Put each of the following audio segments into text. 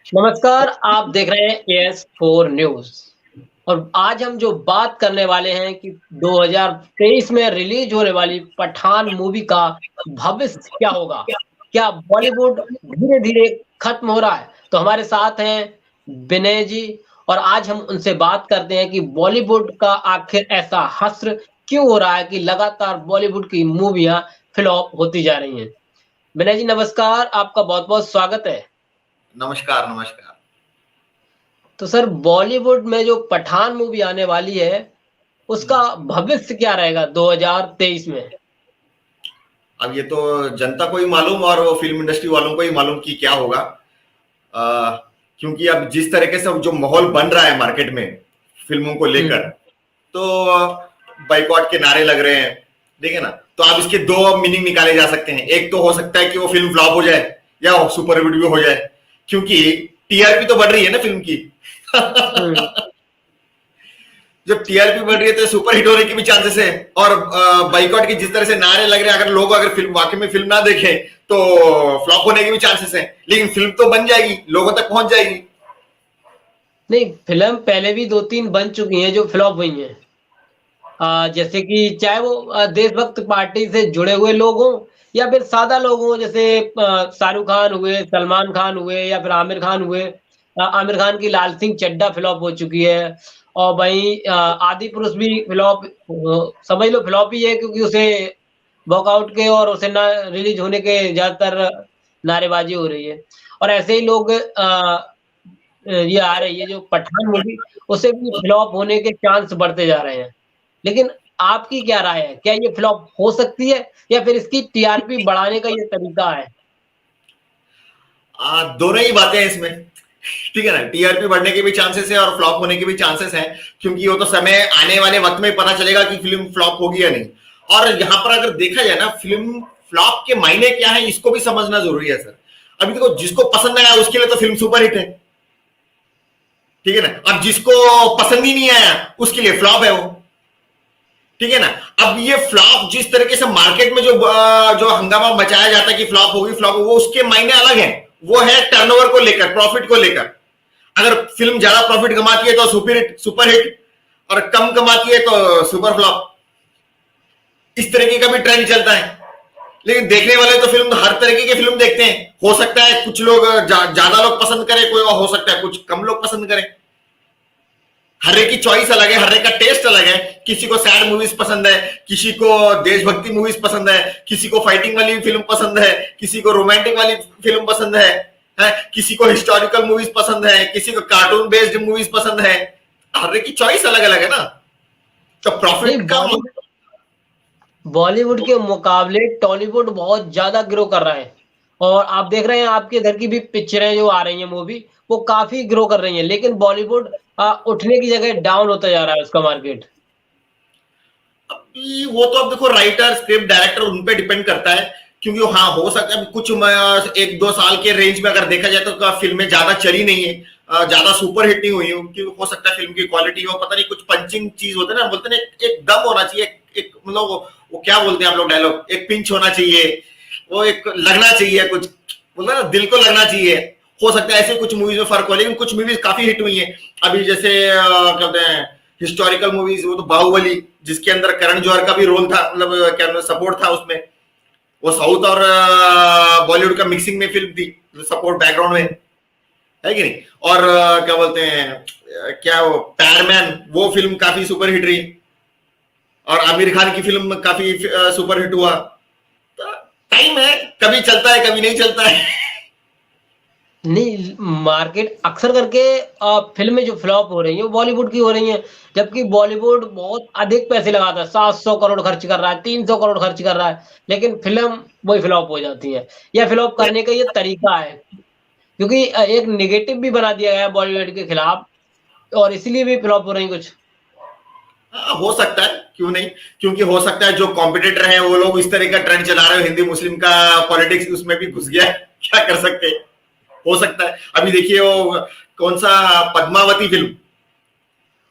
नमस्कार, आप देख रहे हैं एएस4 न्यूज़ और आज हम जो बात करने वाले हैं कि 2023 में रिलीज़ होने वाली पठान मूवी का भविष्य क्या होगा? क्या बॉलीवुड धीरे-धीरे खत्म हो रहा है? तो हमारे साथ हैं विनय जी और आज हम उनसे बात करते हैं कि बॉलीवुड का आखिर ऐसा हश्र क्यों हो रहा है कि लगातार बॉलीवुड की मूवियाँ फ्लॉप होती जा रही हैं। विनय जी नमस्कार, आपका बहुत-बहुत स्वागत है। नमस्कार, नमस्कार। तो सर बॉलीवुड में जो पठान मूवी आने वाली है, उसका भविष्य क्या रहेगा 2023 में? अब ये तो जनता को ही मालूम और वो फ़िल्म इंडस्ट्री वालों को ही मालूम कि क्या होगा। क्योंकि अब जिस तरीके से अब जो माहौल बन रहा है मार्केट में, फ़िल्मों को लेकर, हुँ, तो बॉयकॉट के नारे लग रहे हैं, ठीक है ना? तो आप इसके 2 मीनिंग निकाले जा सकते हैं। एक तो हो सकता है कि वो फ़िल्म फ्लॉप हो जाए या सुपर हिट भी हो जाए, क्योंकि टीआरपी तो बढ़ रही है ना फ़िल्म की। हुँ। जब टीआरपी बढ़ रही है तो सुपर हिट होने की भी चांसेस है और बाइकआउट की जिस तरह से नारे लग रहे हैं, अगर फिल्म वाकई में फिल्म ना देखें तो फ्लॉप होने के भी चांसेस है, लेकिन फिल्म तो बन जाएगी, लोगों तक पहुंच जाएगी। नहीं, फ़िल्म पहले भी 2-3 बन चुकी हैं जो फ्लॉप हुई हैं। जैसे कि चाहे वो देशभक्त पार्टी से जुड़े हुए लोग हों या फिर सादा लोग हों जैसे शाहरुख खान हुए, सलमान खान हुए या फिर आमिर खान हुए। आमिर खान की लाल सिंह चड्ढा फ्लॉप हो चुकी है और वहीं आदि पुरुष भी फ्लॉप समझ लो फ्लॉप ही है क्योंकि उसे वॉकआउट के और उसे ना रिलीज़ होने के ज़्यादातर नारेबाज़ी हो रही है। और ऐसे ही लोग ये आ रही है जो पठान मूवी उसे भी फ्लॉप होने के चांस बढ़ते जा रहे हैं। लेकिन आपकी क्या राय है? क्या ये फ्लॉप हो सकती है या फिर इसकी टीआरपी बढ़ाने का ये तरीका है? दोनों ही बातें हैं इसमें, ठीक है ना? टीआरपी बढ़ने के भी चांसेस है और फ्लॉप होने के भी चांसेस हैं, क्योंकि वो तो समय आने वाले वक्त में पता चलेगा कि फिल्म फ्लॉप होगी या नहीं। और यहाँ पर अगर देखा जाए ना, फिल्म फ्लॉप के मायने क्या है इसको भी समझना जरूरी है सर। अभी देखो, जिसको पसंद आया उसके लिए तो फिल्म सुपर हिट है, ठीक है ना? अब जिसको पसंद ही नहीं आया उसके लिए फ्लॉप है वो, ठीक है ना? अब ये फ्लॉप जिस तरीके से मार्केट में जो हंगामा मचाया जाता है कि फ्लॉप होगी फ्लॉप, वो उसके मायने अलग है। वो है टर्नओवर को लेकर, प्रॉफिट को लेकर। अगर फिल्म ज्यादा प्रॉफिट कमाती है तो सुपर हिट और कम कमाती है तो सुपर फ्लॉप। इस तरीके का भी ट्रेंड चलता है। लेकिन देखने वाले तो फिल्म हर तरीके की फिल्म देखते हैं। हो सकता है कुछ लोग ज्यादा लोग पसंद करें, कोई हो सकता है कुछ कम लोग पसंद करें। हर एक की चॉइस अलग है, हर एक का टेस्ट अलग है। किसी को सैड मूवीज पसंद है, किसी को देशभक्ति मूवीज पसंद है, किसी को फाइटिंग वाली फिल्म पसंद है, किसी को रोमांटिक वाली फिल्म पसंद है, किसी को हिस्टोरिकल मूवीज पसंद है, किसी को कार्टून बेस्ड मूवीज पसंद है। हर एक की चॉइस अलग अलग है ना, तो नहीं प्रॉफिट का। बॉलीवुड के मुकाबले टॉलीवुड बहुत ज़्यादा ग्रो कर रहा है और आप देख रहे हैं आपके इधर की भी पिक्चरें जो आ रही हैं मूवी, वो काफ़ी ग्रो कर रही हैं। लेकिन बॉलीवुड उठने की जगह डाउन होता जा रहा है उसका मार्केट। वो तो अब देखो, राइटर स्क्रिप्ट डायरेक्टर उन पे डिपेंड करता है। क्योंकि हाँ, हो सकता है कुछ 1-2 साल के रेंज में अगर देखा जाए तो फिल्में ज्यादा चली नहीं है, ज्यादा सुपर हिट नहीं हुई है, क्योंकि हो सकता है फिल्म की क्वालिटी हो, पता नहीं कुछ पंचिंग चीज होते हैं ना, बोलते हैं एक दम होना चाहिए, एक मतलब वो क्या बोलते हैं आप लोग डायलॉग, एक पिंच होना चाहिए, वो एक लगना चाहिए, कुछ बोलते हैं ना, दिल को लगना चाहिए। हो सकता है ऐसे कुछ मूवीज में फर्क हो, लेकिन कुछ मूवीज काफी हिट हुई है। अभी जैसे क्या बोलते हैं, हिस्टोरिकल मूवीज, वो तो बाहुबली, जिसके अंदर करण जौहर का भी रोल था, मतलब क्या सपोर्ट था उसमें। वो साउथ और बॉलीवुड का मिक्सिंग में फिल्म थी, सपोर्ट बैकग्राउंड में, है कि नहीं? और क्या बोलते हैं, क्या वो पैरमैन, वो फिल्म काफी सुपर हिट रही और आमिर खान की फिल्म काफी सुपर हिट हुआ। तो टाइम है, कभी चलता है कभी नहीं चलता है। नहीं, मार्केट अक्सर करके फ़िल्में जो फ्लॉप हो रही हैं, वो बॉलीवुड की हो रही हैं। जबकि बॉलीवुड बहुत अधिक पैसे लगाता है, 700 करोड़ खर्च कर रहा है, 300 करोड़ खर्च कर रहा है, लेकिन फ़िल्म वही फ्लॉप हो जाती है। या फ्लॉप करने का ये तरीका है, क्योंकि एक नेगेटिव भी बना दिया गया है बॉलीवुड के खिलाफ और इसीलिए भी फ्लॉप हो रही कुछ। हाँ, हो सकता है, क्यों नहीं? क्योंकि हो सकता है जो कॉम्पिटिटर हैं वो लोग इस तरह का ट्रेंड चला रहे हो, हिंदी मुस्लिम का पॉलिटिक्स उसमें भी घुस गया है। क्या कर सकते हैं, हो सकता है। अभी देखिए वो कौन सा पद्मावती फिल्म,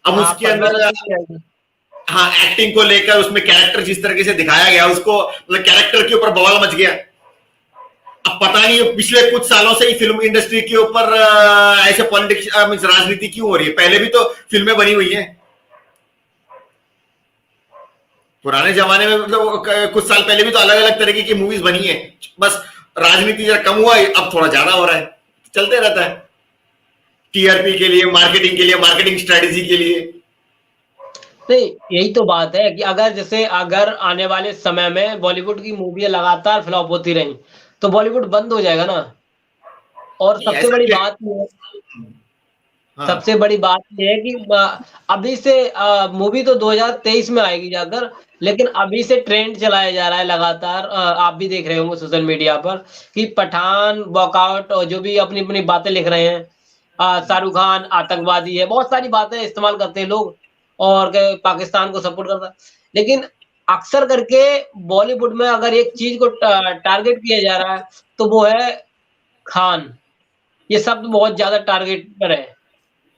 अब हाँ, उसके अंदर पद्मावत भी आई थी। हाँ, एक्टिंग को लेकर उसमें कैरेक्टर जिस तरीके से दिखाया गया, उसको मतलब कैरेक्टर के ऊपर बवाल मच गया। अब पता नहीं पिछले कुछ सालों से ही फिल्म इंडस्ट्री के ऊपर ऐसे पॉलिटिक्स राजनीति क्यों हो रही है। पहले भी तो फिल्में बनी हुई हैं पुराने जमाने में, मतलब कुछ साल पहले भी तो अलग अलग तरीके की मूवीज बनी है, बस राजनीति जरा कम हुआ है, अब थोड़ा ज्यादा हो रहा है, चलते रहता है टीआरपी के लिए, मार्केटिंग के लिए, मार्केटिंग स्ट्रेटेजी के लिए। नहीं, यही तो बात है कि अगर आने वाले समय में बॉलीवुड की मूवियां लगातार फ्लॉप होती रही तो बॉलीवुड बंद हो जाएगा ना। और नहीं ऐसा क्या, हाँ सबसे बड़ी बात ये है कि अभी से मूवी तो 2023 में आएगी जाकर, लेकिन अभी से ट्रेंड चलाया जा रहा है लगातार। आप भी देख रहे होंगे सोशल मीडिया पर कि पठान, वॉकआउट और जो भी अपनी अपनी बातें लिख रहे हैं, शाहरुख खान आतंकवादी है, बहुत सारी बातें इस्तेमाल करते हैं लोग और पाकिस्तान को सपोर्ट करता है। लेकिन अक्सर करके बॉलीवुड में अगर एक चीज को टारगेट किया जा रहा है तो वो है खान। ये शब्द बहुत ज्यादा टारगेट पर है।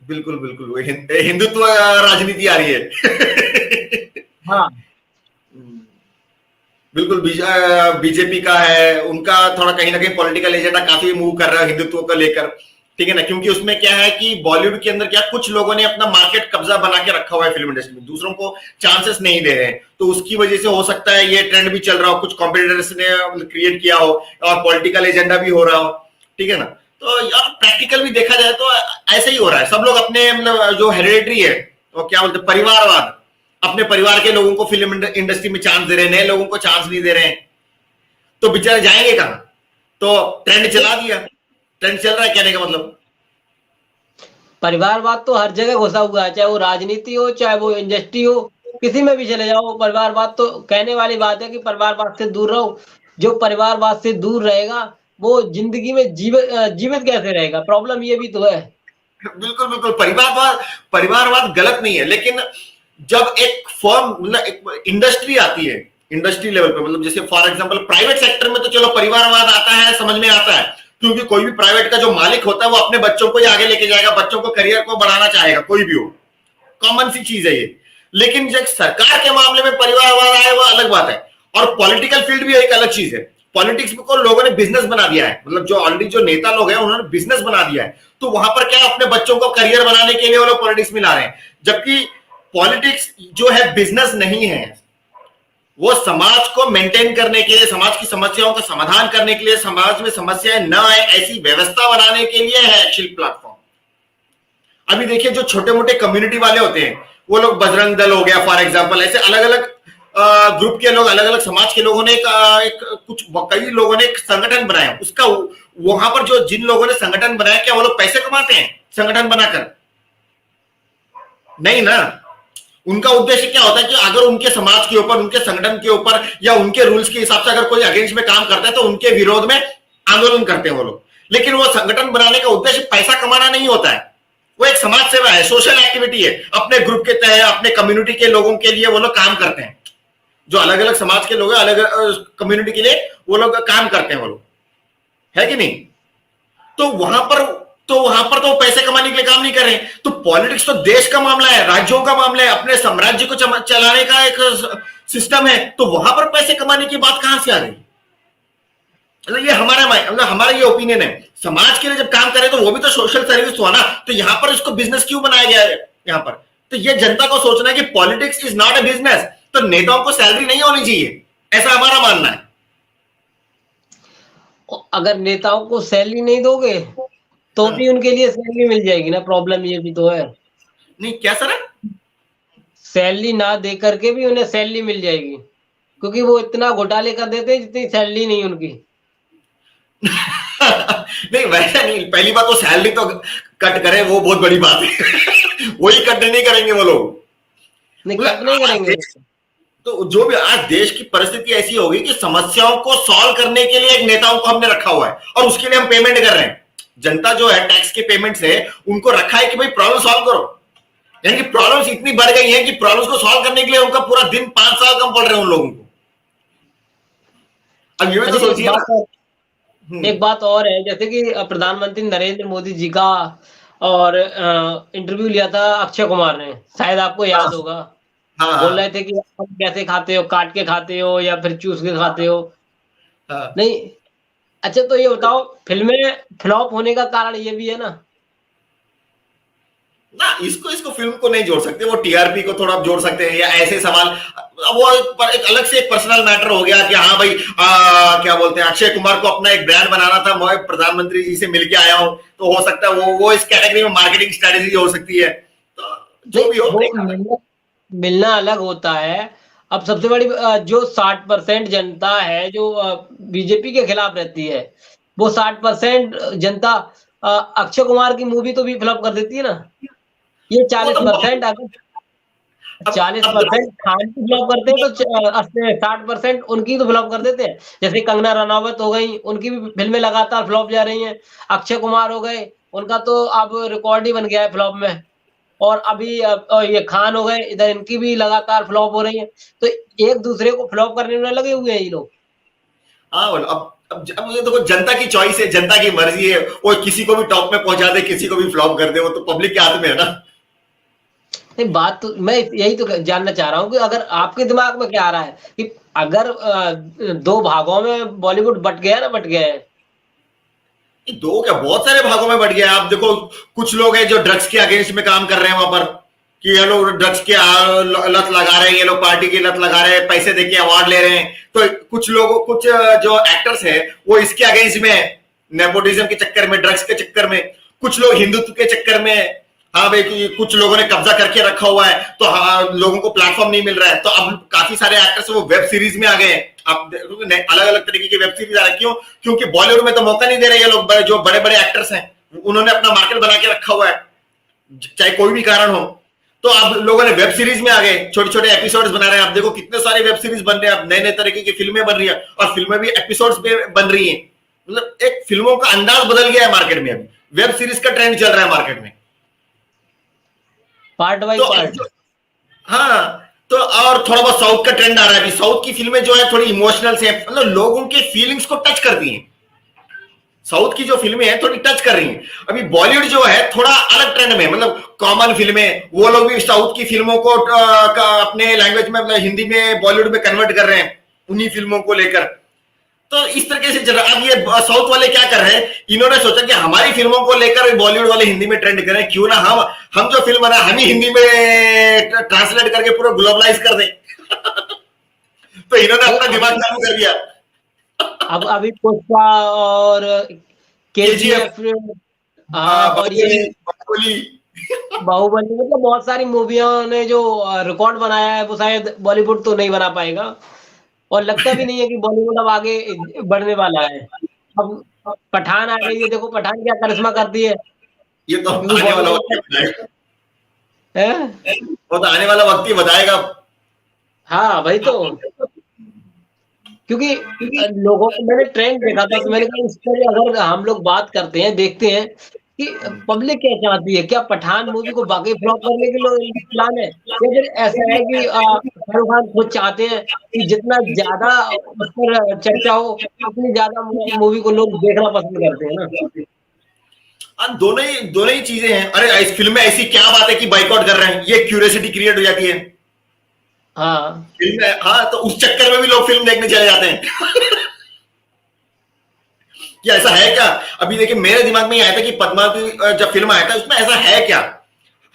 बिल्कुल बिल्कुल, हिंदुत्व राजनीति आ रही है। हाँ, बिल्कुल, बीजेपी का है, उनका थोड़ा कहीं ना कहीं पॉलिटिकल एजेंडा काफी मूव कर रहा है हिंदुत्व को लेकर, ठीक है ना, क्योंकि उसमें क्या है कि बॉलीवुड के अंदर क्या कुछ लोगों ने अपना मार्केट कब्जा बना के रखा हुआ है फिल्म इंडस्ट्री में, दूसरों को चांसेस नहीं दे रहे हैं, तो उसकी वजह से हो सकता है ये ट्रेंड भी चल रहा हो, कुछ कॉम्पिटिटर्स ने क्रिएट किया हो और पॉलिटिकल एजेंडा भी हो रहा हो, ठीक है ना। तो यार प्रैक्टिकल भी देखा जाए तो ऐसे ही हो रहा है, सब लोग अपने मतलब जो हेरिडिटी है वो क्या बोलते हैं परिवारवाद, अपने परिवार के लोगों को फिल्म इंडस्ट्री में चांस दे रहे हैं, नए लोगों को चांस नहीं दे रहे हैं, तो बेचारे जाएंगे कहां। तो ट्रेंड चला दिया, ट्रेंड चल रहा है कहने का मतलब। परिवारवाद तो हर जगह घुसा हुआ है, चाहे वो राजनीति हो चाहे वो इंडस्ट्री हो, किसी में भी चले जाओ परिवारवाद तो कहने वाली बात है कि परिवारवाद से दूर रहो। जो परिवारवाद से दूर रहेगा वो जिंदगी में जीवित कैसे रहेगा, प्रॉब्लम ये भी तो है। बिल्कुल बिल्कुल, परिवारवाद गलत नहीं है, लेकिन जब एक फर्म मतलब एक इंडस्ट्री आती है, इंडस्ट्री लेवल पे, मतलब जैसे फॉर एग्जांपल प्राइवेट सेक्टर में तो चलो परिवारवाद आता है, समझ में आता है, क्योंकि कोई भी प्राइवेट का जो मालिक होता है वो अपने बच्चों को ही आगे लेके जाएगा, बच्चों को करियर को बढ़ाना चाहेगा, कोई भी हो, कॉमन सी चीज है ये। लेकिन जब सरकार के मामले में परिवारवाद आए वो अलग बात है, और पॉलिटिकल फील्ड भी एक अलग चीज है। पॉलिटिक्स को लोगों ने बिजनेस बना दिया है, मतलब जो ऑलरेडी जो नेता लोग हैं उन्होंने बिजनेस बना दिया है, तो वहां पर क्या अपने बच्चों को करियर बनाने के लिए वो लोग पॉलिटिक्स में ला रहे हैं, जबकि पॉलिटिक्स जो है बिजनेस नहीं है, वो समाज को मेंटेन करने के लिए, समाज की समस्याओं का समाधान करने के लिए, समाज में समस्याएं न आए ऐसी व्यवस्था बनाने के लिए है एक्चुअल प्लेटफॉर्म। अभी देखिए जो छोटे मोटे कम्युनिटी वाले होते हैं, वो लोग बजरंग दल हो गया फॉर एग्जांपल, ऐसे अलग अलग ग्रुप के लोग, अलग अलग समाज के लोगों ने कई लोगों ने एक संगठन बनाया, उसका वहां पर जो जिन लोगों ने संगठन बनाया, क्या वो लोग पैसे कमाते हैं संगठन बनाकर? नहीं ना। उनका उद्देश्य क्या होता है कि अगर उनके समाज के ऊपर, उनके संगठन के ऊपर या उनके रूल्स के हिसाब से अगर कोई अगेंस्ट में काम करता है तो उनके विरोध में आंदोलन करते हैं वो लोग। लेकिन वो संगठन बनाने का उद्देश्य पैसा कमाना नहीं होता है, वो एक समाज सेवा है, सोशल एक्टिविटी है, अपने ग्रुप के तहत अपने कम्युनिटी के लोगों के लिए वो लोग काम करते हैं, जो अलग अलग समाज के लोग हैं, अलग अलग कम्युनिटी के लिए वो लोग काम करते हैं वो लोग, है कि नहीं। तो वहां पर तो पैसे कमाने के लिए काम नहीं कर रहे। तो पॉलिटिक्स तो देश का मामला है, राज्यों का मामला है, अपने साम्राज्य को चलाने का एक सिस्टम है, तो वहां पर पैसे कमाने की बात कहां से आ गई? मतलब ये हमारा ये ओपिनियन है। समाज के लिए जब काम करे तो वो भी तो सोशल सर्विस हुआ ना, तो यहां पर इसको बिजनेस क्यों बनाया गया है यहां पर? तो ये जनता को सोचना है कि politics is not a business, तो नेताओं को सैलरी नहीं होनी चाहिए, ऐसा हमारा मानना है। अगर नेताओं को सैलरी नहीं दोगे तो भी उनके लिए सैलरी मिल जाएगी ना, प्रॉब्लम ये भी तो है। नहीं क्या सर? सैलरी ना दे करके भी उन्हें सैलरी मिल जाएगी, क्योंकि वो इतना घोटाले कर देते हैं जितनी सैलरी नहीं उनकी। नहीं वैसा नहीं, पहली बात तो सैलरी तो कट करे वो बहुत बड़ी बात है। वही कट नहीं करेंगे वो लोग, नहीं कट नहीं करेंगे। तो जो भी आज देश की परिस्थिति ऐसी होगी कि समस्याओं को सॉल्व करने के लिए एक नेताओं को हमने रखा हुआ है और उसके लिए हम पेमेंट कर रहे हैं। जनता जो है टैक्स के पेमेंट से उनको रखा है कि भाई प्रॉब्लम सॉल्व करो, यानी कि प्रॉब्लम्स इतनी बढ़ गई है कि प्रॉब्लम्स को सॉल्व करने के लिए उनका पूरा दिन 5 साल कम पड़ रहे हैं उन लोगों को। अब ये तो सोचिए एक बात और है, जैसे कि प्रधानमंत्री नरेंद्र मोदी जी का और इंटरव्यू लिया था अक्षय कुमार ने, शायद आपको याद होगा। बोल रहे थे कि आप कैसे खाते हो, काट के खाते हो या फिर चूस के खाते हो। नहीं, अच्छा तो ये बताओ, फिल्में फ्लॉप होने का कारण ये भी है ना? ना इसको इसको फिल्म को नहीं जोड़ सकते, वो टीआरपी को थोड़ा जोड़ सकते हैं या ऐसे सवाल। अब वो एक अलग से एक पर्सनल मैटर हो गया कि हाँ भाई क्या बोलते हैं, अक्षय कुमार को अपना एक ब्रांड बनाना था, मैं प्रधानमंत्री जी से मिलके आया हूँ, तो हो सकता है वो इस कैटेगरी में मार्केटिंग स्ट्रेटेजी हो सकती है, तो जो नहीं, भी हो। वो मिलना मिलना अलग होता है। अब सबसे बड़ी जो 60% जनता है जो बीजेपी के खिलाफ रहती है, वो 60% जनता अक्षय कुमार की मूवी तो भी फ्लॉप कर देती है ना। ये वो तो 40% अगर अब देखो, 40% खान की फ्लॉप करते हैं तो 60% उनकी तो फ्लॉप कर देते हैं। जैसे कंगना रनावत हो गई, उनकी भी फिल्में लगातार फ्लॉप जा रही हैं। अक्षय कुमार हो गए, उनका तो अब रिकॉर्ड ही बन गया है फ्लॉप में। और अभी ये खान हो गए, इधर इनकी भी लगातार फ्लॉप हो रही है। तो एक दूसरे को फ्लॉप करने में लगे हुए हैं ये लोग। हाँ अब ये देखो, जनता की चॉइस है, जनता की मर्जी है, वो किसी को भी टॉप में पहुंचा दे, किसी को भी फ्लॉप कर दे, वो तो पब्लिक के हाथ में है ना। नहीं, बात तो मैं यही तो जानना चाह रहा हूँ कि अगर आपके दिमाग में क्या आ रहा है कि अगर दो भागों में बॉलीवुड बट गया ना, बट गया है। दो क्या, बहुत सारे भागों में बढ़ गया। आप देखो, कुछ लोग हैं जो ड्रग्स के अगेंस्ट में काम कर रहे हैं वहां पर, कि ये लोग ड्रग्स की लत लगा रहे हैं, ये लोग पार्टी की लत लगा रहे हैं, पैसे देके अवार्ड ले रहे हैं। तो कुछ लोग, कुछ जो एक्टर्स हैं वो इसके अगेंस्ट में है, नेपोटिज्म के चक्कर में, ड्रग्स के चक्कर में। कुछ लोग हिंदुत्व के चक्कर में, हाँ भाई कुछ लोगों ने कब्जा करके रखा हुआ है, तो हाँ लोगों को प्लेटफॉर्म नहीं मिल रहा है, तो अब काफी सारे एक्टर्स वो वेब सीरीज में आ गए हैं। अब अलग अलग तरीके की वेब सीरीज आ रही है। क्यों? क्योंकि बॉलीवुड में तो मौका नहीं दे रहे ये लोग, जो बड़े बड़े एक्टर्स हैं उन्होंने अपना मार्केट बना के रखा हुआ है, चाहे कोई भी कारण हो। तो अब लोगों ने वेब सीरीज में आ गए, छोटे छोटे एपिसोड्स बना रहे हैं। आप देखो कितने सारे वेब सीरीज बन रहे हैं, अब नए नए तरीके की फिल्में बन रही है, और फिल्में भी एपिसोड्स में बन रही है। मतलब एक फिल्मों का अंदाज बदल गया है मार्केट में, अभी वेब सीरीज का ट्रेंड चल रहा है मार्केट में। पार्ट बाय तो पार्ट। हाँ, तो और थोड़ा बहुत साउथ का ट्रेंड आ रहा है अभी। साउथ की फिल्में जो है थोड़ी इमोशनल से, मतलब लोगों के फीलिंग्स को टच करती हैं। साउथ की जो फिल्में हैं थोड़ी टच कर रही हैं। अभी बॉलीवुड जो है थोड़ा अलग ट्रेंड में, मतलब कॉमन फिल्में, वो लोग भी साउथ की फिल्मों को अपने लैंग्वेज में, मतलब हिंदी में बॉलीवुड में कन्वर्ट कर रहे हैं उन्हीं फिल्मों को लेकर। तो इस तरीके से चल रहा है। अब ये साउथ वाले क्या कर रहे हैं, इन्होंने सोचा कि हमारी फिल्मों को लेकर बॉलीवुड वाले हिंदी में ट्रेंड करें, क्यों ना हम जो फिल्म बना हम ही हिंदी में ट्रांसलेट करके पूरा ग्लोबलाइज कर दें। तो इन्होंने अपना दिमाग चालू कर दिया। अब अभी पुष्पा और केजीएफ, केजीएफ, हाँ, और ये बाहुबली। बाहुबली, मतलब बहुत सारी मूवियों ने जो रिकॉर्ड बनाया है वो शायद बॉलीवुड तो नहीं बना पाएगा। और लगता भी नहीं है कि बॉलीवुड अब आगे बढ़ने वाला है। अब पठान आ गई है, देखो पठान क्या करिश्मा करती है। ये तो क्योंकि आने वाला वक्त ही बॉलीवुड बताएगा। है। वो तो आने वाला वक्त ही बताएगा। हाँ भाई, तो क्योंकि लोगों को मैंने ट्रेंड देखा था, तो मैंने कहा इस पर अगर हम लोग बात करते हैं, देखते हैं कि पब्लिक क्या चाहती है, क्या पठान मूवी को बाकी फ्लॉप करने के लिए प्लान है, या फिर ऐसा है कि शाहरुख खान खुद चाहते हैं कि जितना ज्यादा उस पर चर्चा हो, उतनी ज्यादा मूवी को लोग देखना पसंद करते हैं ना। दोनों ही चीजें हैं। अरे इस फिल्म में ऐसी क्या बात है कि बाइकआउट कर रहे हैं, ये क्यूरियोसिटी क्रिएट हो जाती है हाँ, फिल्म में। हाँ, तो उस चक्कर में भी लोग फिल्म देखने चले जाते हैं। कि ऐसा है क्या? अभी देखिए मेरे दिमाग में ये आया था कि पद्मावती जब फिल्म आया था उसमें ऐसा है क्या।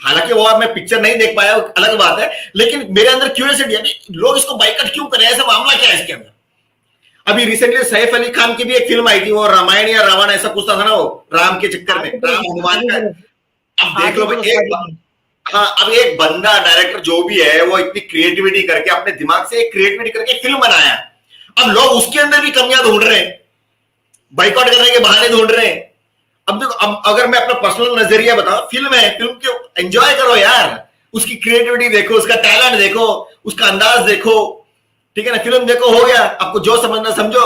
हालांकि वो मैं पिक्चर नहीं देख पाया, अलग बात है, लेकिन मेरे अंदर क्यूरियोसिटी है लोग इसको बाइकआउट क्यों करें, ऐसा मामला क्या है इसके अंदर। अभी रिसेंटली सैफ अली खान की भी एक फिल्म आई थी, वो रामायण या रावण ऐसा कुछ था ना, वो राम के चक्कर में, राम हनुमान का। अब देख लो भाई, हाँ, अब एक बंदा डायरेक्टर जो भी है वो इतनी क्रिएटिविटी करके, अपने दिमाग से एक क्रिएटिविटी करके फिल्म बनाया। अब लोग उसके अंदर भी कमियां ढूंढ रहे हैं, बाइकआउट करने के बहाने ढूंढ रहे हैं। अब देखो, अब अगर मैं अपना पर्सनल नजरिया बताऊं, फिल्म है, फिल्म को एंजॉय करो यार, उसकी क्रिएटिविटी देखो, उसका टैलेंट देखो, उसका अंदाज देखो, ठीक है ना। फिल्म देखो, हो गया, आपको जो समझना समझो।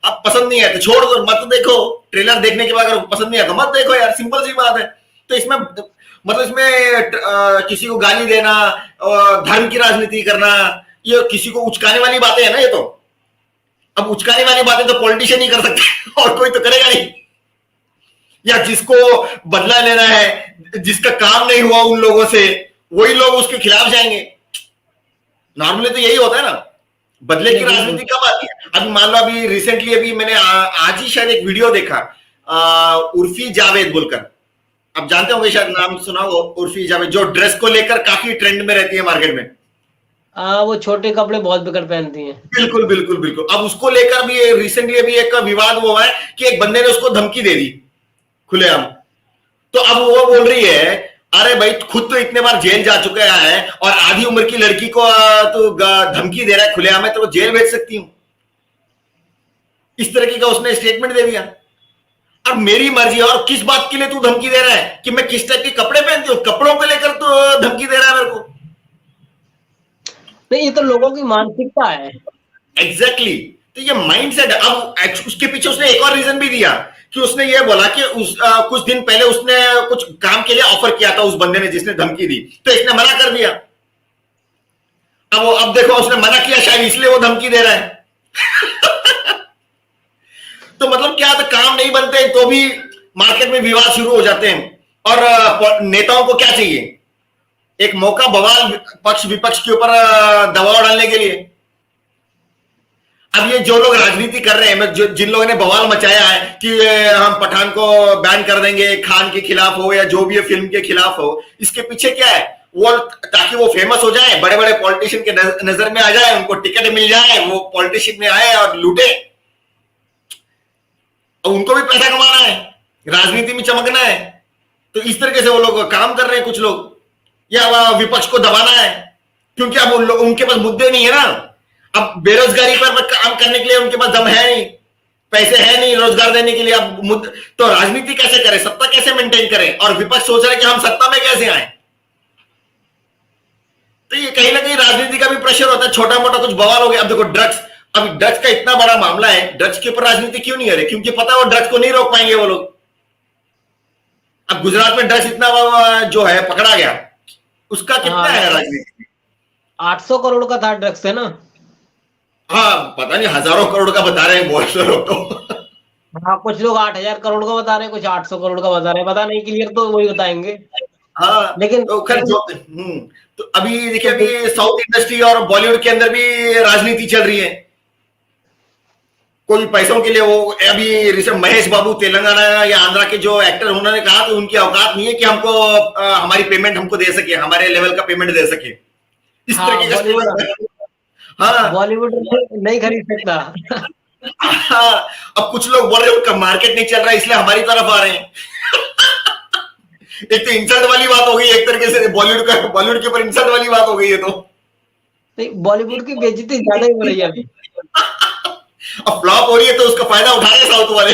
अब पसंद नहीं है तो छोड़ दो, मत देखो। ट्रेलर देखने के बाद अगर पसंद नहीं है तो मत देखो यार, सिंपल सी बात है। तो इसमें मतलब इसमें किसी को गाली देना, धर्म की राजनीति करना, ये किसी को उचकाने वाली बातें है ना ये तो। अब उचकाने वाली बातें तो पॉलिटिशियन ही कर सकते और कोई तो करेगा नहीं। या जिसको बदला लेना है, जिसका काम नहीं हुआ उन लोगों से, वही लोग उसके खिलाफ जाएंगे। नॉर्मली तो यही होता है ना। बदले की नहीं बिल्कुल। राजनीति कब आती है? अभी मान लो, अभी रिसेंटली अभी मैंने आज ही शायद एक वीडियो देखा, उर्फी जावेद बोलकर, आप जानते होंगे, शायद नाम सुना हो, उर्फी जावेद, जो ड्रेस को लेकर काफी ट्रेंड में रहती है मार्केट में। वो छोटे कपड़े बहुत बेकार पहनती हैं। बिल्कुल बिल्कुल बिल्कुल। अब उसको लेकर भी रिसेंटली अभी एक विवाद हुआ है कि एक बंदे ने उसको धमकी दे दी खुलेआम। तो अब वो बोल रही है, अरे भाई खुद तो इतने बार जेल जा चुका है और आधी उम्र की लड़की को तो धमकी दे रहा है खुलेआम है, तो वो जेल भेज सकती हूं। इस तरीके का उसने स्टेटमेंट दे दिया। अब मेरी मर्जी है, और किस बात के लिए तू धमकी दे रहा है कि मैं किस टाइप के कपड़े पहनती हूँ, कपड़ों को लेकर तो धमकी दे रहा है मेरे को। नहीं, ये तो लोगों की मानसिकता है। Exactly exactly. तो ये माइंड सेट। अब उसके पीछे उसने एक और रीजन भी दिया कि उसने ये बोला कि कुछ दिन पहले उसने कुछ काम के लिए ऑफर किया था उस बंदे ने जिसने धमकी दी, तो इसने मना कर दिया। अब देखो, उसने मना किया शायद इसलिए वो धमकी दे रहा है। तो मतलब क्या था, काम नहीं बनते तो भी मार्केट में विवाद शुरू हो जाते हैं। और नेताओं को क्या चाहिए? एक मौका बवाल पक्ष विपक्ष के ऊपर दबाव डालने के लिए। अब ये जो लोग राजनीति कर रहे हैं, जिन लोगों ने बवाल मचाया है कि हम पठान को बैन कर देंगे, खान के खिलाफ हो या जो भी फिल्म के खिलाफ हो, इसके पीछे क्या है? वो ताकि वो फेमस हो जाए, बड़े बड़े पॉलिटिशियन के नजर में आ जाए, उनको टिकट मिल जाए, वो पॉलिटिशियन में आए और लूटे। उनको भी पैसा कमाना है, राजनीति में चमकना है। तो इस तरीके से वो लोग काम कर रहे हैं कुछ लोग, या विपक्ष को दबाना है, क्योंकि अब उनके पास मुद्दे नहीं है ना। अब बेरोजगारी पर काम करने के लिए उनके पास दम है नहीं, पैसे है नहीं रोजगार देने के लिए। अब तो राजनीति कैसे करें, सत्ता कैसे मेंटेन करें? और विपक्ष सोच रहा है कि हम सत्ता में कैसे आए। तो ये कहीं ना कहीं राजनीति का भी प्रेशर होता है। छोटा मोटा कुछ बवाल हो गया। अब देखो ड्रग्स, अभी ड्रग्स का इतना बड़ा मामला है, ड्रग्स के ऊपर राजनीति क्यों नहीं हो रही? क्योंकि पता है वो ड्रग्स को नहीं रोक पाएंगे वो लोग। अब गुजरात में ड्रग्स इतना जो है पकड़ा गया, उसका कितना है राजनीति? 800 करोड़ का था ड्रग्स, है ना? हाँ, पता नहीं, हजारों करोड़ का बता रहे हैं बहुत से लोग तो। हाँ, कुछ लोग 8000 करोड़ का बता रहे हैं, कुछ 800 करोड़ का बता रहे हैं, पता नहीं, क्लियर तो वही बताएंगे। हाँ, लेकिन तो खैर तो अभी देखिए, अभी साउथ इंडस्ट्री और बॉलीवुड के अंदर भी राजनीति चल रही है। कोई पैसों के लिए, वो अभी रिसेंट महेश बाबू तेलंगाना या आंध्रा के जो एक्टर, उन्होंने कहा कि उनकी औकात नहीं है कि हमको हमारी पेमेंट हमको दे सके, हमारे लेवल का पेमेंट दे सके। इस तरीके का। हाँ, बॉलीवुड नहीं खरीद सकता। हाँ, अब कुछ लोग बोल रहे हैं उनका मार्केट नहीं चल रहा है इसलिए हमारी तरफ आ रहे हैं। एक तो इंसल्ट वाली बात हो गई एक तरीके से, बॉलीवुड के ऊपर इंसल्ट वाली बात हो गई है। तो नहीं, बॉलीवुड की बेइज्जती ज्यादा ही हो रही है अभी। अब फ्लॉप हो रही है तो उसका फायदा उठा रहे साउथ वाले।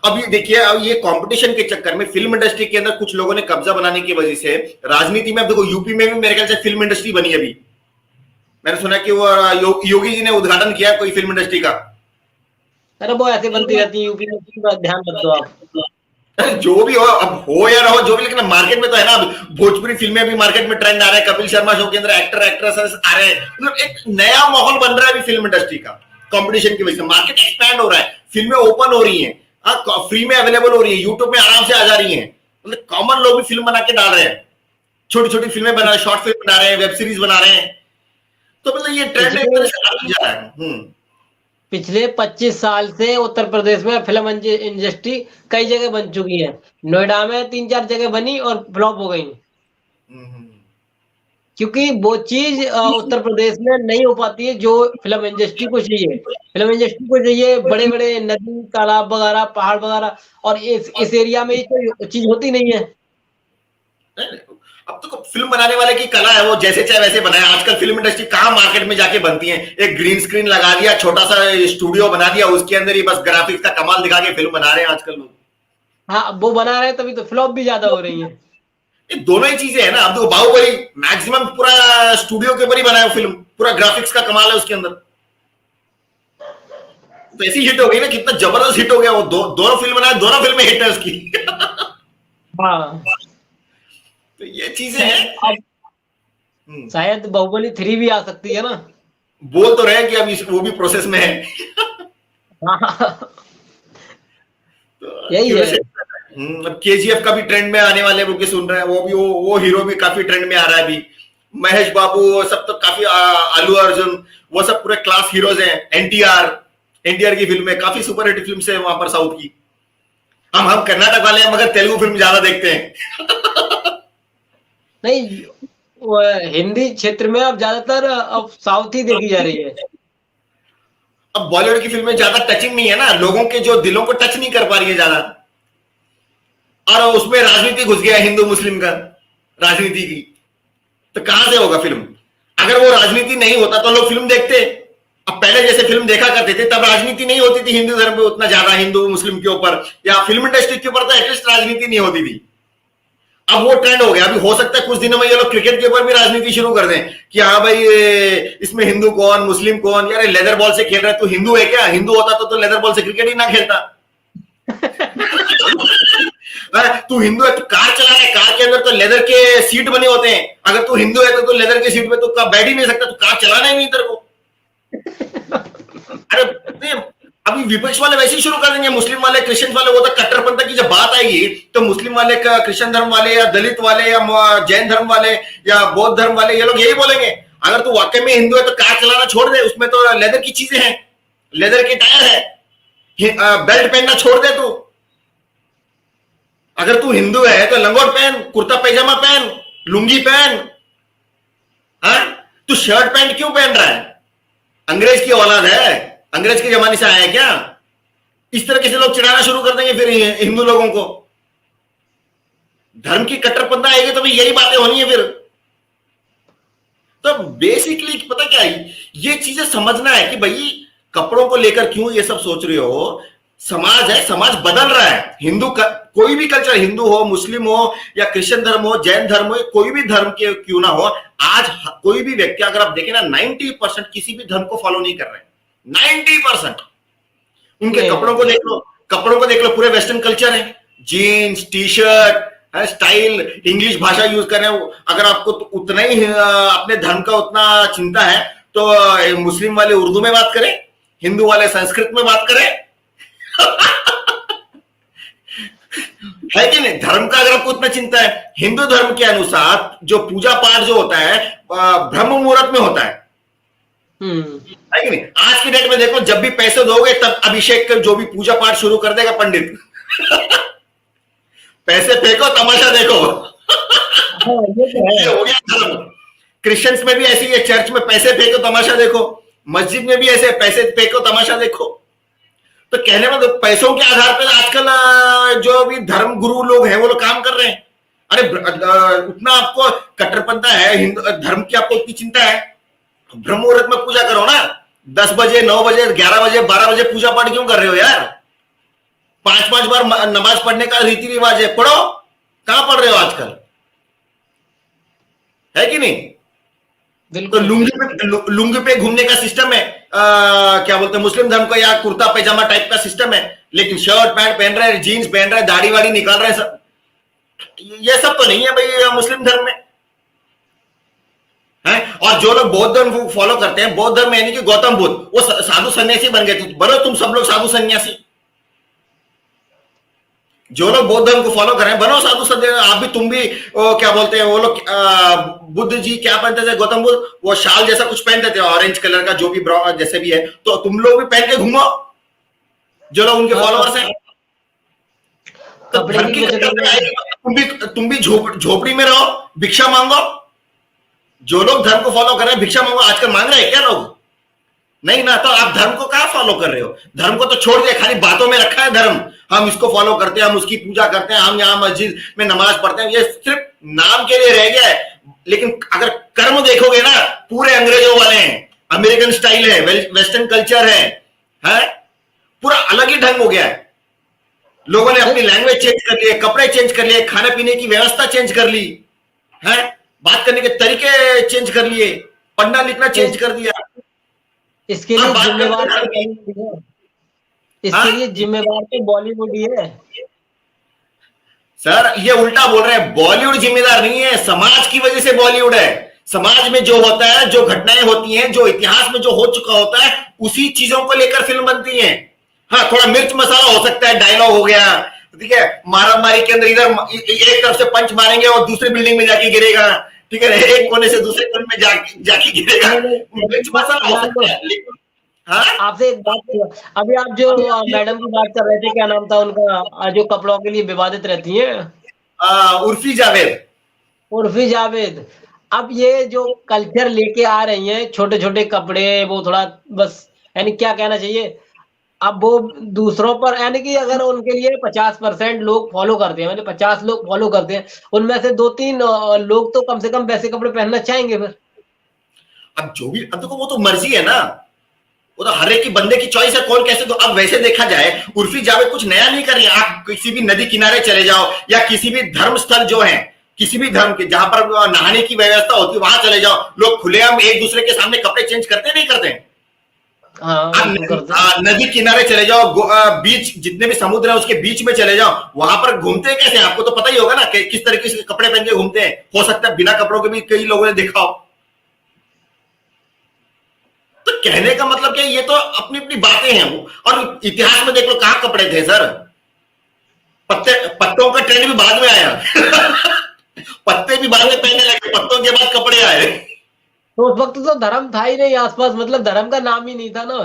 अभी देखिए, अब ये कंपटीशन के चक्कर में फिल्म इंडस्ट्री के अंदर कुछ लोगों ने कब्जा बनाने की वजह से राजनीति में, अब देखो यूपी में भी मेरे ख्याल से फिल्म इंडस्ट्री बनी है। अभी मैंने सुना कि वो योगी जी ने उद्घाटन किया कोई फिल्म इंडस्ट्री का। अरे वो ऐसे बनती रहती है यूपी में, ध्यान रख दो आप। जो भी हो, अब हो या ना हो जो भी, लेकिन मार्केट में तो है ना। भोजपुरी फिल्में भी मार्केट में ट्रेंड आ रहा है, कपिल शर्मा शो के अंदर एक्टर एक्ट्रेसेस आ रहे हैं, मतलब एक नया माहौल बन रहा है अभी फिल्म इंडस्ट्री का। कंपटीशन की वजह से मार्केट एक्सपैंड हो रहा है, फिल्में ओपन हो रही हैं, फ्री में अवेलेबल हो रही है, यूट्यूब में आराम से आ जा रही है। मतलब कॉमन लोग भी फिल्म बना के डाल रहे हैं, छोटी छोटी फिल्में बना रहे हैं, शॉर्ट फिल्म बना रहे हैं, वेब सीरीज बना रहे हैं। तो मतलब ये ट्रेंड एक तरह से आ जा रहा है। पिछले 25 साल से उत्तर प्रदेश में फिल्म इंडस्ट्री कई जगह बन चुकी है। नोएडा में 3-4 जगह बनी और फ्लॉप हो गई, क्योंकि वो चीज उत्तर प्रदेश में नहीं हो पाती है जो फिल्म इंडस्ट्री को चाहिए। फिल्म इंडस्ट्री को चाहिए बड़े बड़े नदी, तालाब वगैरह, पहाड़ वगैरह, और इस एरिया में ये चीज होती नहीं है। अब तो फिल्म बनाने वाले की कला है, वो जैसे चाहे वैसे बनाए। आजकल फिल्म इंडस्ट्री कहाँ मार्केट में जाके बनती है? एक ग्रीन स्क्रीन लगा दिया, छोटा सा स्टूडियो बना दिया, उसके अंदर ही बस ग्राफिक्स का कमाल दिखा के फिल्म बना रहे हैं आजकल लोग। हाँ, वो बना रहे हैं, तभी तो फ्लॉप भी ज्यादा हो रही है। ये दोनों ही चीजें है ना। अब देखो बाहुबली मैक्सिमम पूरा स्टूडियो के ऊपर ही बनाया फिल्म, पूरा ग्राफिक्स का कमाल है उसके अंदर। तो ऐसी हिट हो गई ना, कितना जबरदस्त हिट हो गया वो। दोनों फिल्म बनाया, दोनों फिल्में हिट है उसकी। हाँ, तो ये चीजें हैं। शायद बाहुबली 3 भी आ सकती है ना। बोल तो रहे हैं कि अभी वो भी प्रोसेस में है। तो यही है। अब केजीएफ का भी ट्रेंड में आने वाले बोल के सुन रहे हैं, वो हीरो भी काफी ट्रेंड में आ रहा है अभी। महेश बाबू, वो सब तो काफी, अल्लू अर्जुन, वो सब पूरे क्लास हीरोज हैं। एनटीआर की फिल्म है, काफी सुपरहिट फिल्म है वहां पर साउथ की। हम कर्नाटक वाले हैं मगर तेलुगु फिल्म ज्यादा देखते हैं। नहीं, हिंदी क्षेत्र में अब ज्यादातर अब साउथ ही देखी जा रही है। अब बॉलीवुड की फिल्में ज्यादा टचिंग नहीं है ना, लोगों के जो दिलों को टच नहीं कर पा रही है ज्यादा। और उसमें राजनीति घुस गया हिंदू मुस्लिम का, राजनीति की, तो कहां से होगा फिल्म? अगर वो राजनीति नहीं होता तो लोग फिल्म देखते। अब पहले जैसे फिल्म देखा करते थे तब राजनीति नहीं होती थी हिंदू धर्म पे उतना ज्यादा, हिंदू मुस्लिम के ऊपर या फिल्म इंडस्ट्री के ऊपर तो एटलीस्ट राजनीति नहीं होती थी। अब वो ट्रेंड हो गया। अभी हो सकता है कुछ दिनों में ये लोग क्रिकेट के ऊपर भी राजनीति शुरू कर दें कि हाँ भाई इसमें हिंदू कौन मुस्लिम कौन। यार लेदर बॉल से खेल रहा है, तू हिंदू है क्या? हिंदू होता तो लेदर बॉल से क्रिकेट ही ना खेलता। तू हिंदू है, तू कार चला रहा है, कार के अंदर तो लेदर के सीट बने होते हैं। अगर तू हिंदू है तो लेदर के सीट पे तो बैठ ही नहीं सकता, तू कार चलाना ही नहीं तेरे को। अरे अभी विपक्ष वाले वैसे ही शुरू कर देंगे, मुस्लिम वाले क्रिश्चियन वाले। वो तो कट्टरपंथ की जब बात आएगी तो मुस्लिम वाले, क्रिश्चियन धर्म वाले या दलित वाले या जैन धर्म वाले या बौद्ध धर्म वाले, ये लोग यही बोलेंगे अगर तू वाकई में हिंदू है तो कार चलाना छोड़ दे, उसमें तो लेदर की चीजें हैं, लेदर के टायर है, बेल्ट पहनना छोड़ दे तू। अगर तू हिंदू है तो लंगोट पहन, कुर्ता पैजामा पहन, लुंगी पहन। तू शर्ट पैंट क्यों पहन रहा है? अंग्रेज की औलाद है, अंग्रेज के जमाने से आया है क्या? इस तरह से लोग चिढ़ाना शुरू कर देंगे फिर हिंदू लोगों को। धर्म की कट्टरपंथा आएगी तो भी यही बातें होनी है फिर। तो बेसिकली पता क्या है, ये चीजें समझना है कि भाई कपड़ों को लेकर क्यों ये सब सोच रहे हो। समाज है, समाज बदल रहा है। हिंदू कोई भी कल्चर, हिंदू हो, मुस्लिम हो या क्रिश्चियन धर्म हो, जैन धर्म हो, कोई भी धर्म के क्यों ना हो, आज कोई भी व्यक्ति अगर आप देखें ना 90% किसी भी धर्म को फॉलो नहीं कर रहे हैं। 90% उनके कपड़ों को देख लो, पूरे वेस्टर्न कल्चर है, jeans T shirt style, English भाषा यूज कर रहे हैं। अगर आपको उतना ही अपने धर्म का उतना चिंता है तो मुस्लिम वाले उर्दू में बात करें, हिंदू वाले संस्कृत में बात करें। है कि नहीं? धर्म का अगर आपको उतना चिंता है, हिंदू धर्म के अनुसार जो पूजा पाठ जो होता है ब्रह्म मुहूर्त में होता है कि नहीं? आज की डेट में देखो, जब भी पैसे दोगे तब अभिषेक कर जो भी पूजा पाठ शुरू कर देगा पंडित। पैसे फेंको तमाशा देखो। ये हो गया धर्म। क्रिश्चियंस में भी ऐसी है, चर्च में पैसे फेंको तमाशा देखो, मस्जिद में भी ऐसे पैसे फेंको तमाशा देखो। तो कहने में तो पैसों के आधार पर आजकल जो भी धर्म गुरु लोग हैं वो लोग काम कर रहे हैं। अरे उतना आपको कट्टरपंथा है, हिंदू धर्म की आपको इतनी चिंता है, ब्रह्म मुहूर्त में पूजा करो ना। 10 बजे 9 बजे 11 बजे 12 बजे पूजा पाठ क्यों कर रहे हो यार? 5-5 बार नमाज पढ़ने का रीति रिवाज है, पढ़ो। कहां पढ़ रहे हो आजकल? है कि नहीं? तो लुंगी पे घूमने का सिस्टम है, क्या बोलते हैं मुस्लिम धर्म का, या कुर्ता पैजामा टाइप का सिस्टम है, लेकिन शर्ट पैंट पहन रहे हैं, जीन्स पहन रहे हैं, दाढ़ी वाड़ी निकाल रहे हैं। सब ये सब तो नहीं है भाई मुस्लिम धर्म में है। और जो लोग बौद्ध धर्म को फॉलो करते हैं, बौद्ध धर्म यानी कि गौतम बुद्ध, वो साधु सन्यासी बन गए थे। बनो तुम सब लोग साधु सन्यासी। जो लोग बौद्ध धर्म को फॉलो कर रहे हैं बनो साधु सन्यासी। आप भी, तुम भी क्या बोलते हैं वो लोग, बुद्ध जी क्या पहनते थे? गौतम बुद्ध वो शाल जैसा कुछ पहनते थे, ऑरेंज कलर का, जो भी जैसे भी है। तो तुम लोग भी पहन के घूमो, जो लोग उनके फॉलोअर्स हैं। तो धर्म की तुम भी झोपड़ी में रहो, भिक्षा मांगो। जो लोग धर्म को फॉलो कर रहे हैं भिक्षा मांगो। आजकल मांग रहे हैं क्या लोग? नहीं ना। तो आप धर्म को कहां फॉलो कर रहे हो? धर्म को तो छोड़ दिया, खाली बातों में रखा है धर्म। हम इसको फॉलो करते हैं, हम उसकी पूजा करते हैं, हम यहाँ मस्जिद में नमाज पढ़ते हैं। ये सिर्फ नाम के लिए रह गया है, लेकिन अगर कर्म देखोगे ना, पूरे अंग्रेजों वाले हैं, अमेरिकन स्टाइल है, वेस्टर्न कल्चर है, पूरा अलग ही ढंग हो गया है। लोगों ने अपनी लैंग्वेज चेंज कर लिए, कपड़े चेंज कर लिए, खाने पीने की व्यवस्था चेंज कर ली है, बात करने के तरीके चेंज कर लिए, पढ़ना लिखना चेंज कर दिया। इसके लिए जिम्मेवार तो बॉलीवुड ही है। सर ये उल्टा बोल रहे हैं, बॉलीवुड जिम्मेदार नहीं है, समाज की वजह से बॉलीवुड है। समाज में जो होता है, जो घटनाएं होती हैं, जो इतिहास में जो हो चुका होता है, उसी चीजों को लेकर फिल्म बनती है। हाँ, थोड़ा मिर्च मसाला हो सकता है, डायलॉग हो गया, ठीक है, मारा मारी के अंदर इधर एक तरफ से पंच मारेंगे और दूसरी बिल्डिंग में जाके गिरेगा, ठीक है ना, एक कोने से दूसरे कोने में जाके गिरेगा, मिर्च मसाला हो सकता है, लेकिन हाँ आपसे एक बात थी, अभी आप जो मैडम की बात कर रहे थे, क्या नाम था उनका, जो कपड़ों के लिए विवादित रहती हैं, उर्फी जावेद। उर्फी जावेद। अब ये जो कल्चर लेके आ रही हैं, छोटे छोटे कपड़े, वो थोड़ा बस, यानी क्या कहना चाहिए, अब वो दूसरों पर, यानी कि अगर उनके लिए 50% लोग फॉलो करते हैं, मतलब 50 लोग फॉलो करते हैं, उनमें से 2-3 लोग तो कम से कम वैसे कपड़े पहनना चाहेंगे फिर। अब जो भी, अब देखो वो तो मर्जी है ना, वो तो हर एक की बंदे की चॉइस है, कौन कैसे। तो अब वैसे देखा जाए, उर्फी जावेद कुछ नया नहीं कर रही है। आप किसी भी नदी किनारे चले जाओ, या किसी भी धर्म स्थल जो है, किसी भी धर्म के जहां पर नहाने की व्यवस्था होती है, वहां चले जाओ, लोग खुलेआम एक दूसरे के सामने कपड़े चेंज करते नहीं करते हैं। हाँ आप बिल्कुल करते हैं। नदी किनारे चले जाओ, बीच, जितने भी समुद्र है उसके बीच में चले जाओ, वहां पर घूमते हैं कैसे, आपको तो पता ही होगा ना कि किस तरीके से कपड़े पहन के घूमते हैं। हो सकता है बिना कपड़ों के भी कई लोगों ने देखा हो। तो कहने का मतलब क्या, ये तो अपनी अपनी बातें हैं वो। और इतिहास में देख लो कहां कपड़े थे सर, पत्तों का ट्रेंड भी बाद में आया। पत्ते भी बाद में पहनने लगे, पत्तों के बाद कपड़े आए। तो उस वक्त तो धर्म था ही नहीं आसपास, मतलब धर्म का नाम ही नहीं था ना।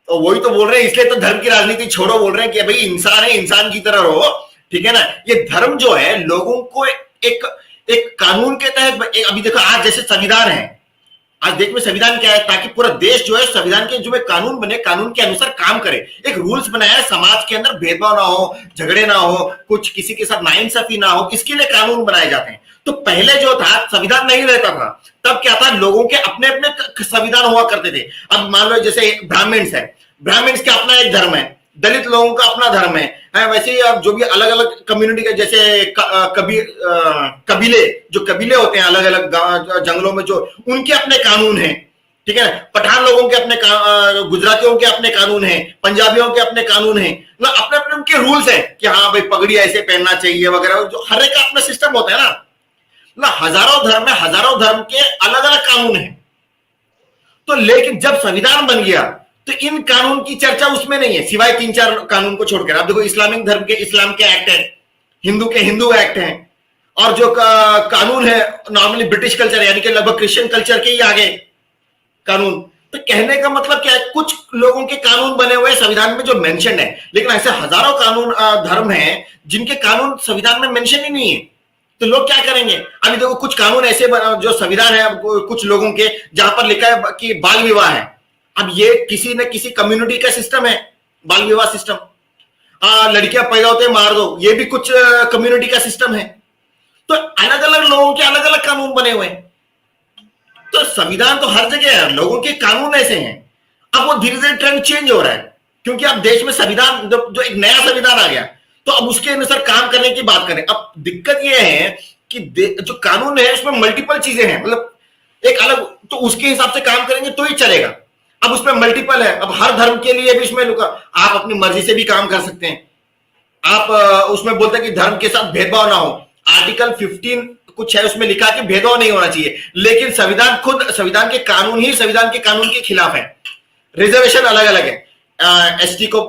तो वही तो बोल रहे हैं, इसलिए तो धर्म की राजनीति छोड़ो, बोल रहे हैं कि भाई इंसान है, इंसान की तरह रहो, ठीक है ना। ये धर्म जो है लोगों को एक एक कानून के तहत, अभी देखो आज जैसे संविधान है, आज देश में संविधान क्या है, ताकि पूरा देश जो है संविधान के जो में कानून बने, कानून के अनुसार काम करे। एक रूल्स बनाया है, समाज के अंदर भेदभाव ना हो, झगड़े ना हो, कुछ किसी के साथ नाइंसाफी ना हो, इसके लिए कानून बनाए जाते हैं। तो पहले जो था संविधान नहीं रहता था, तब क्या था, लोगों के अपने अपने संविधान हुआ करते थे। अब मान लो जैसे ब्राह्मण्स है, ब्राह्मण्स का अपना एक धर्म है, दलित लोगों का अपना धर्म है, वैसे ही अब जो भी अलग अलग कम्युनिटी के, जैसे कबीले, जो कबीले होते हैं अलग अलग जंगलों में, जो उनके अपने कानून हैं, ठीक है। पठान लोगों के अपने, गुजरातियों के अपने कानून हैं, पंजाबियों के अपने कानून हैं, मतलब अपने अपने उनके रूल्स हैं कि हाँ भाई पगड़ी ऐसे पहनना चाहिए वगैरह, जो हर एक का अपना सिस्टम होता है ना। मतलब हजारों धर्म है, हजारों धर्म के अलग अलग कानून हैं। तो लेकिन जब संविधान बन गया तो इन कानून की चर्चा उसमें नहीं है, सिवाय 3-4 कानून को छोड़कर। आप देखो इस्लामिक धर्म के इस्लाम के एक्ट है, हिंदू के हिंदू एक्ट हैं, और जो कानून है नॉर्मली ब्रिटिश कल्चर, यानी कि लगभग क्रिश्चियन कल्चर के ही आगे कानून। तो कहने का मतलब क्या है, कुछ लोगों के कानून बने हुए संविधान में जो मेंशन है, लेकिन ऐसे हजारों कानून धर्म हैं जिनके कानून संविधान में मेंशन ही नहीं है। तो लोग क्या करेंगे, अभी देखो कुछ कानून ऐसे जो संविधान है कुछ लोगों के, जहां पर लिखा है कि बाल विवाह है। अब ये किसी न किसी कम्युनिटी का सिस्टम है, बाल विवाह सिस्टम। लड़कियां पैदा होते मार दो, ये भी कुछ कम्युनिटी का सिस्टम है। तो अलग अलग लोगों के अलग अलग कानून बने हुए हैं। तो संविधान तो हर जगह है, लोगों के कानून ऐसे हैं। अब वो धीरे धीरे ट्रेंड चेंज हो रहा है, क्योंकि अब देश में संविधान, जो एक नया संविधान आ गया, तो अब उसके अनुसार काम करने की बात करें। अब दिक्कत यह है कि जो कानून है उसमें मल्टीपल चीजें हैं, मतलब एक अलग, तो उसके हिसाब से काम करेंगे तो ही चलेगा। अब उसमें मल्टीपल है, अब हर धर्म के लिए भी इसमें आप अपनी मर्जी से भी काम कर सकते हैं। आप उसमें बोलते हैं कि धर्म के साथ भेदभाव ना हो, आर्टिकल 15 कुछ है उसमें लिखा कि भेदभाव नहीं होना चाहिए, लेकिन संविधान खुद, संविधान के कानून ही संविधान के कानून के खिलाफ है। रिजर्वेशन अलग अलग है, एसटी को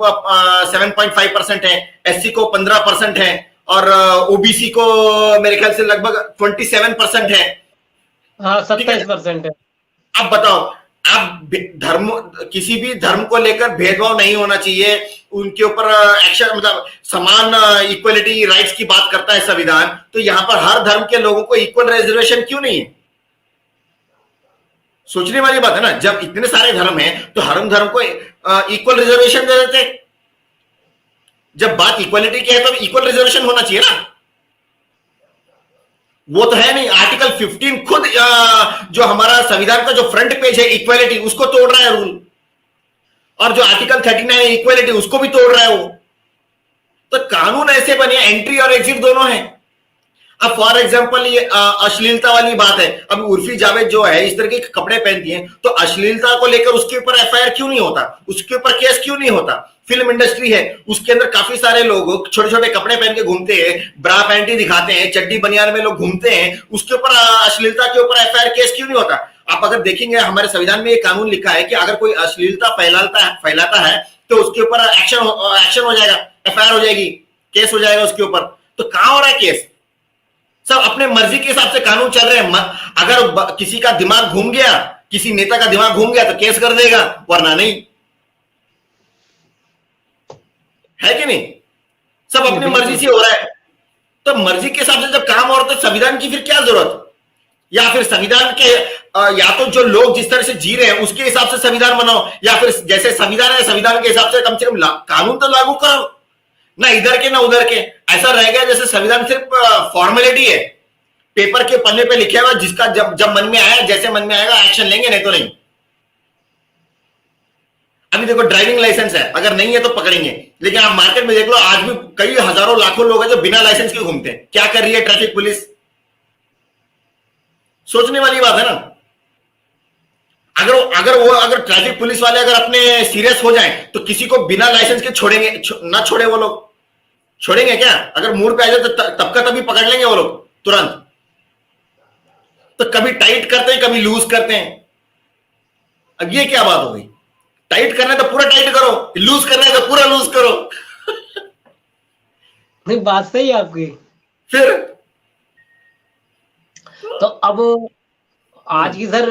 7.5% है, एससी को 15% है, और ओबीसी को मेरे ख्याल से लगभग 27% है। हाँ 27% है। अब बताओ, आप धर्म, किसी भी धर्म को लेकर भेदभाव नहीं होना चाहिए, उनके ऊपर एक्शन, मतलब समान इक्वलिटी राइट्स की बात करता है संविधान, तो यहां पर हर धर्म के लोगों को इक्वल रिजर्वेशन क्यों नहीं है? सोचने वाली बात है ना। जब इतने सारे धर्म हैं तो हर धर्म को इक्वल रिजर्वेशन दे देते। जब बात इक्वलिटी की है तो इक्वल रिजर्वेशन होना चाहिए ना। वो तो है नहीं। आर्टिकल 15 खुद जो हमारा संविधान का जो फ्रंट पेज है इक्वालिटी, उसको तोड़ रहा है रूल, और जो आर्टिकल 39 है इक्वालिटी, उसको भी तोड़ रहा है वो। तो कानून ऐसे बने, एंट्री और एग्जिट दोनों है। अब फॉर एग्जांपल ये अश्लीलता वाली बात है, अब उर्फी जावेद जो है इस तरह के कपड़े पहनती है, तो अश्लीलता को लेकर उसके ऊपर एफआईआर क्यों नहीं होता, उसके ऊपर केस क्यों नहीं होता? फिल्म इंडस्ट्री है, उसके अंदर काफी सारे लोग छोटे छोटे कपड़े पहन के घूमते हैं, ब्रा पैंटी दिखाते हैं, चड्डी बनियान में लोग घूमते हैं, उसके ऊपर अश्लीलता के ऊपर एफआईआर केस क्यों नहीं होता? आप अगर देखेंगे हमारे संविधान में ये कानून लिखा है कि अगर कोई अश्लीलता फैलाता है तो उसके ऊपर एक्शन हो जाएगा, एफआईआर हो जाएगी, केस हो जाएगा उसके ऊपर। तो कहां हो रहा है केस? सब अपने मर्जी के हिसाब से कानून चल रहे हैं। अगर किसी का दिमाग घूम गया, किसी नेता का दिमाग घूम गया तो केस कर देगा, वरना नहीं, है कि नहीं? सब अपनी मर्जी से हो रहा है। तो मर्जी के हिसाब से जब काम हो रहा है तो संविधान की फिर क्या जरूरत? या फिर संविधान के या तो जो लोग जिस तरह से जी रहे हैं उसके हिसाब से संविधान बनाओ, या फिर जैसे संविधान है संविधान के हिसाब से कम कानून तो लागू करो, ना इधर के ना उधर के। ऐसा रह गया जैसे संविधान सिर्फ फॉर्मेलिटी है, पेपर के पन्ने पे लिखा हुआ, जिसका जब जब मन में आया, जैसे मन में आएगा एक्शन लेंगे, नहीं तो नहीं। अभी देखो ड्राइविंग लाइसेंस है, अगर नहीं है तो पकड़ेंगे, लेकिन आप मार्केट में देख लो आज भी कई हजारों लाखों लोग हैं जो बिना लाइसेंस के घूमते हैं। क्या कर रही है ट्रैफिक पुलिस? सोचने वाली बात है ना। अगर ट्रैफिक पुलिस वाले अगर अपने सीरियस हो जाएं तो किसी को बिना लाइसेंस के छोड़ेंगे? ना छोड़े वो लोग, छोड़ेंगे क्या? अगर मूड पे आ जाए तो तब का तभी पकड़ लेंगे वो लोग तुरंत। तो कभी टाइट करते हैं, कभी लूज करते हैं। अब ये क्या बात हो गई? टाइट करना है तो पूरा टाइट करो, लूज करना है तो पूरा लूज करो। नहीं, बात सही है आपकी। फिर तो अब आज की सर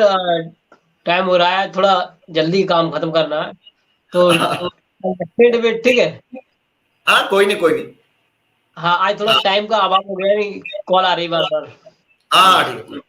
टाइम हो रहा है, थोड़ा जल्दी काम खत्म करना है, तो डिबेट ठीक है? हाँ कोई नहीं, कोई नहीं। हाँ, आज थोड़ा टाइम का अभाव हो गया, कॉल आ रही बार बार। हाँ ठीक है।